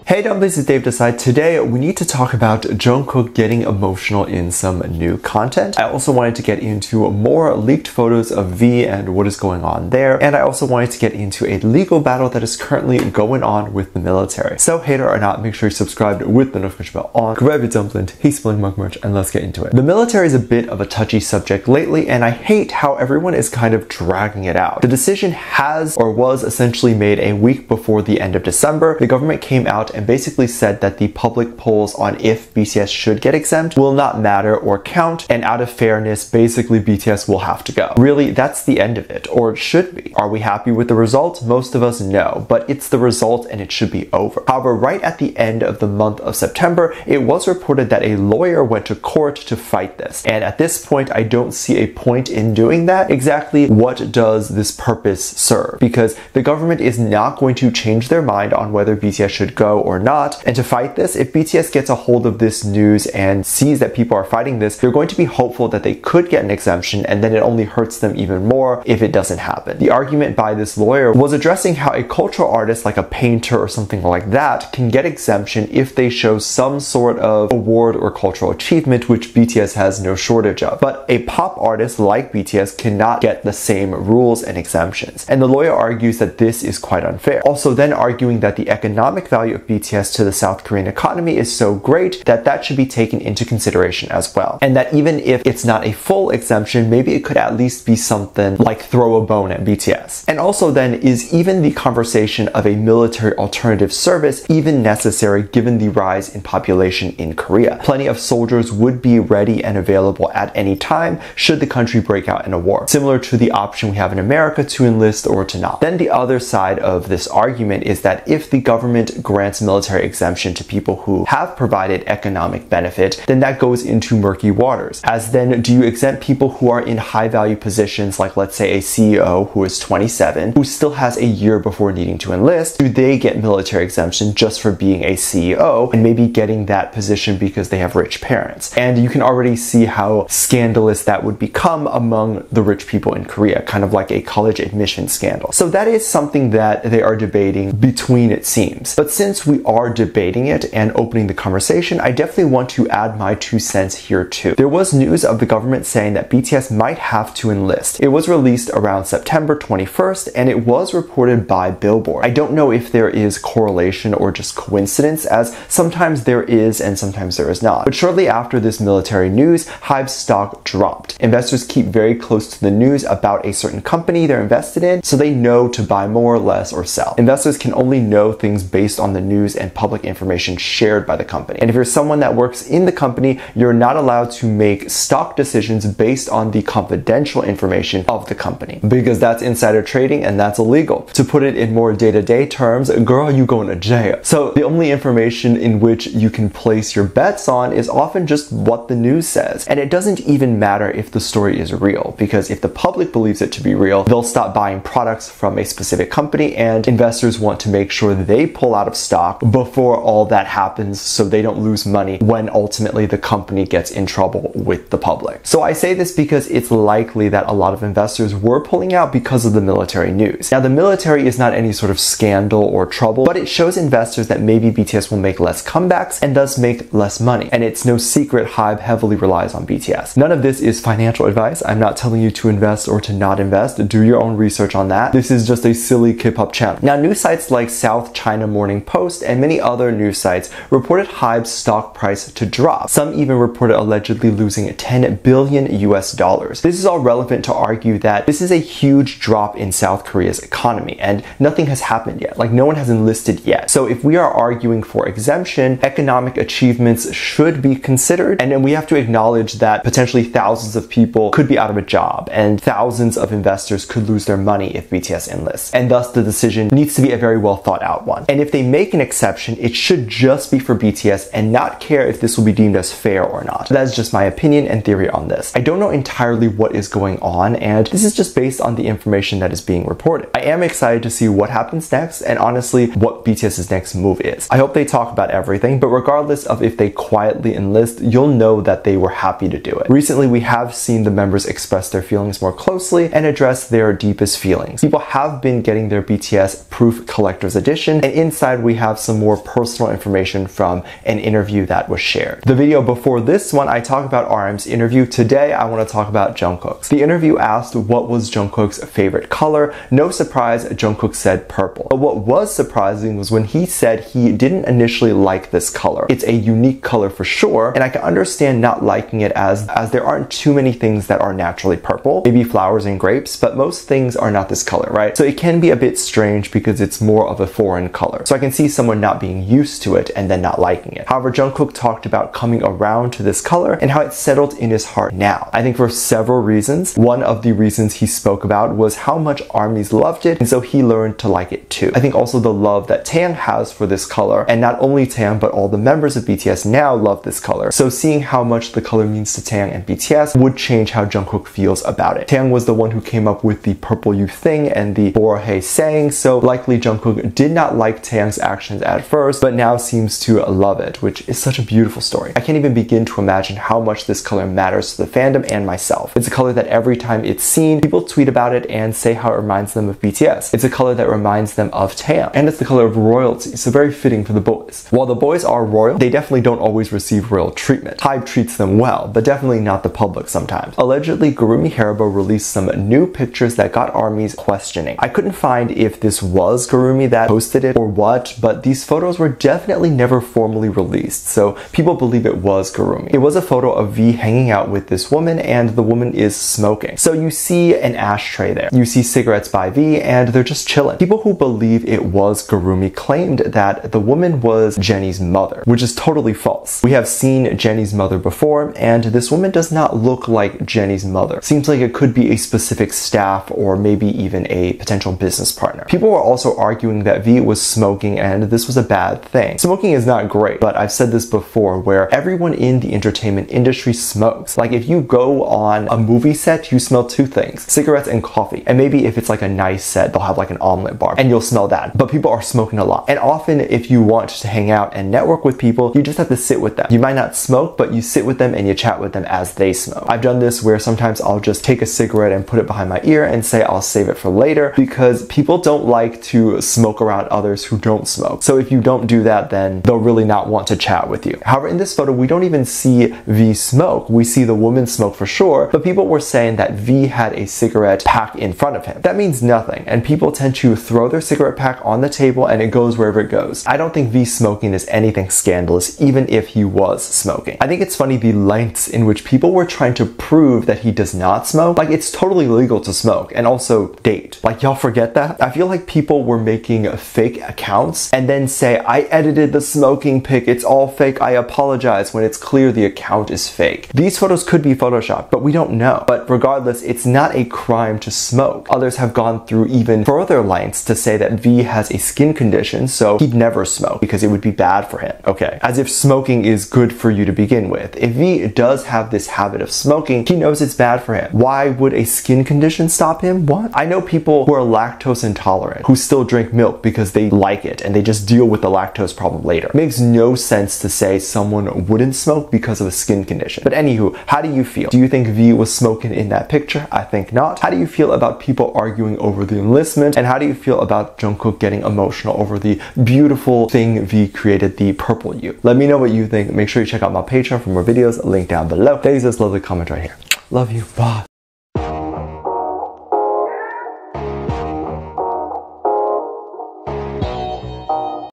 Hey dumplings, it's Dave Decide. Today we need to talk about Jung Kook getting emotional in some new content. I also wanted to get into more leaked photos of V and what is going on there. And I also wanted to get into a legal battle that is currently going on with the military. So hater or not, make sure you're subscribed with the notification bell on. Grab your dumpling, hey spelling mug merch, and let's get into it. The military is a bit of a touchy subject lately, and I hate how everyone is kind of dragging it out. The decision has or was essentially made a week before the end of December. The government came out and basically said that the public polls on if BTS should get exempt will not matter or count, and out of fairness, basically BTS will have to go. Really, that's the end of it, or it should be. Are we happy with the result? Most of us no, but it's the result and it should be over. However, right at the end of the month of September, it was reported that a lawyer went to court to fight this, and at this point, I don't see a point in doing that. Exactly what does this purpose serve? Because the government is not going to change their mind on whether BTS should go or not. And to fight this, if BTS gets a hold of this news and sees that people are fighting this, they're going to be hopeful that they could get an exemption, and then it only hurts them even more if it doesn't happen. The argument by this lawyer was addressing how a cultural artist like a painter or something like that can get exemption if they show some sort of award or cultural achievement, which BTS has no shortage of. But a pop artist like BTS cannot get the same rules and exemptions. And the lawyer argues that this is quite unfair. Also then arguing that the economic value of BTS to the South Korean economy is so great that that should be taken into consideration as well. And that even if it's not a full exemption, maybe it could at least be something like throw a bone at BTS. And also then, is even the conversation of a military alternative service even necessary given the rise in population in Korea? Plenty of soldiers would be ready and available at any time should the country break out in a war, similar to the option we have in America to enlist or to not. Then the other side of this argument is that if the government grants military exemption to people who have provided economic benefit, then that goes into murky waters. As then, do you exempt people who are in high value positions, like let's say a CEO who is 27, who still has a year before needing to enlist? Do they get military exemption just for being a CEO and maybe getting that position because they have rich parents? And you can already see how scandalous that would become among the rich people in Korea, kind of like a college admission scandal. So that is something that they are debating between, it seems. But since we are debating it and opening the conversation, I definitely want to add my 2 cents here too. There was news of the government saying that BTS might have to enlist. It was released around September 21st, and it was reported by Billboard. I don't know if there is correlation or just coincidence, as sometimes there is and sometimes there is not. But shortly after this military news, HYBE's stock dropped. Investors keep very close to the news about a certain company they're invested in, so they know to buy more, less, or sell. Investors can only know things based on the news and public information shared by the company. And if you're someone that works in the company, you're not allowed to make stock decisions based on the confidential information of the company, because that's insider trading and that's illegal. To put it in more day-to-day terms, girl, you going to jail. So the only information in which you can place your bets on is often just what the news says. And it doesn't even matter if the story is real, because if the public believes it to be real, they'll stop buying products from a specific company, and investors want to make sure they pull out of stock before all that happens so they don't lose money when ultimately the company gets in trouble with the public. So I say this because it's likely that a lot of investors were pulling out because of the military news. Now, the military is not any sort of scandal or trouble, but it shows investors that maybe BTS will make less comebacks and thus make less money. And it's no secret HYBE heavily relies on BTS. None of this is financial advice. I'm not telling you to invest or to not invest. Do your own research on that. This is just a silly K-pop channel. Now, news sites like South China Morning Post and many other news sites reported HYBE's stock price to drop. Some even reported allegedly losing 10 billion US dollars. This is all relevant to argue that this is a huge drop in South Korea's economy, and nothing has happened yet. Like, no one has enlisted yet. So if we are arguing for exemption, economic achievements should be considered, and then we have to acknowledge that potentially thousands of people could be out of a job, and thousands of investors could lose their money if BTS enlists. And thus the decision needs to be a very well thought out one. And if they make an exception, it should just be for BTS and not care if this will be deemed as fair or not. That's just my opinion and theory on this. I don't know entirely what is going on, and this is just based on the information that is being reported. I am excited to see what happens next, and honestly, what BTS's next move is. I hope they talk about everything, but regardless of if they quietly enlist, you'll know that they were happy to do it. Recently, we have seen the members express their feelings more closely and address their deepest feelings. People have been getting their BTS Proof Collectors edition, and inside we have have some more personal information from an interview that was shared. The video before this one, I talked about RM's interview. Today, I want to talk about Jung Kook's. The interview asked what was Jung Kook's favorite color. No surprise, Jung Kook said purple. But what was surprising was when he said he didn't initially like this color. It's a unique color for sure, and I can understand not liking it as there aren't too many things that are naturally purple. Maybe flowers and grapes, but most things are not this color, right? So it can be a bit strange because it's more of a foreign color. So I can see someone not being used to it and then not liking it. However, Jung Kook talked about coming around to this color and how it settled in his heart now. I think for several reasons. One of the reasons he spoke about was how much ARMYs loved it, and so he learned to like it too. I think also the love that Taeyang has for this color, and not only Taeyang but all the members of BTS now love this color. So seeing how much the color means to Taeyang and BTS would change how Jung Kook feels about it. Taeyang was the one who came up with the purple you thing and the Borhe saying, so likely Jung Kook did not like Taeyang's actions at first, but now seems to love it, which is such a beautiful story. I can't even begin to imagine how much this color matters to the fandom and myself. It's a color that every time it's seen, people tweet about it and say how it reminds them of BTS. It's a color that reminds them of Taeyang, and it's the color of royalty, so very fitting for the boys. While the boys are royal, they definitely don't always receive royal treatment. HYBE treats them well, but definitely not the public sometimes. Allegedly, Gurumi Haribo released some new pictures that got ARMYs questioning. I couldn't find if this was Gurumi that posted it or what, but these photos were definitely never formally released, so people believe it was Gurumi. It was a photo of V hanging out with this woman, and the woman is smoking. So you see an ashtray there. You see cigarettes by V, and they're just chilling. People who believe it was Gurumi claimed that the woman was Jennie's mother, which is totally false. We have seen Jennie's mother before, and this woman does not look like Jennie's mother. Seems like it could be a specific staff or maybe even a potential business partner. People were also arguing that V was smoking and this was a bad thing. Smoking is not great, but I've said this before where everyone in the entertainment industry smokes. Like if you go on a movie set, you smell two things, cigarettes and coffee. And maybe if it's like a nice set, they'll have like an omelet bar and you'll smell that. But people are smoking a lot. And often if you want to hang out and network with people, you just have to sit with them. You might not smoke, but you sit with them and you chat with them as they smoke. I've done this where sometimes I'll just take a cigarette and put it behind my ear and say I'll save it for later, because people don't like to smoke around others who don't smoke. So if you don't do that, then they'll really not want to chat with you. However, in this photo, we don't even see V smoke. We see the woman smoke for sure, but people were saying that V had a cigarette pack in front of him. That means nothing, and people tend to throw their cigarette pack on the table and it goes wherever it goes. I don't think V smoking is anything scandalous, even if he was smoking. I think it's funny the lengths in which people were trying to prove that he does not smoke. Like, it's totally legal to smoke and also date. Like, y'all forget that? I feel like people were making fake accounts and then say, I edited the smoking pic, it's all fake, I apologize, when it's clear the account is fake. These photos could be photoshopped, but we don't know. But regardless, it's not a crime to smoke. Others have gone through even further lengths to say that V has a skin condition, so he'd never smoke because it would be bad for him. Okay, as if smoking is good for you to begin with. If V does have this habit of smoking, he knows it's bad for him. Why would a skin condition stop him? What? I know people who are lactose intolerant who still drink milk because they like it and they just deal with the lactose problem later. It makes no sense to say someone wouldn't smoke because of a skin condition. But anywho, how do you feel? Do you think V was smoking in that picture? I think not. How do you feel about people arguing over the enlistment? And how do you feel about Jung Kook getting emotional over the beautiful thing V created, the purple you? Let me know what you think. Make sure you check out my Patreon for more videos, link down below. Thanks for this lovely comment right here. Love you. Bye.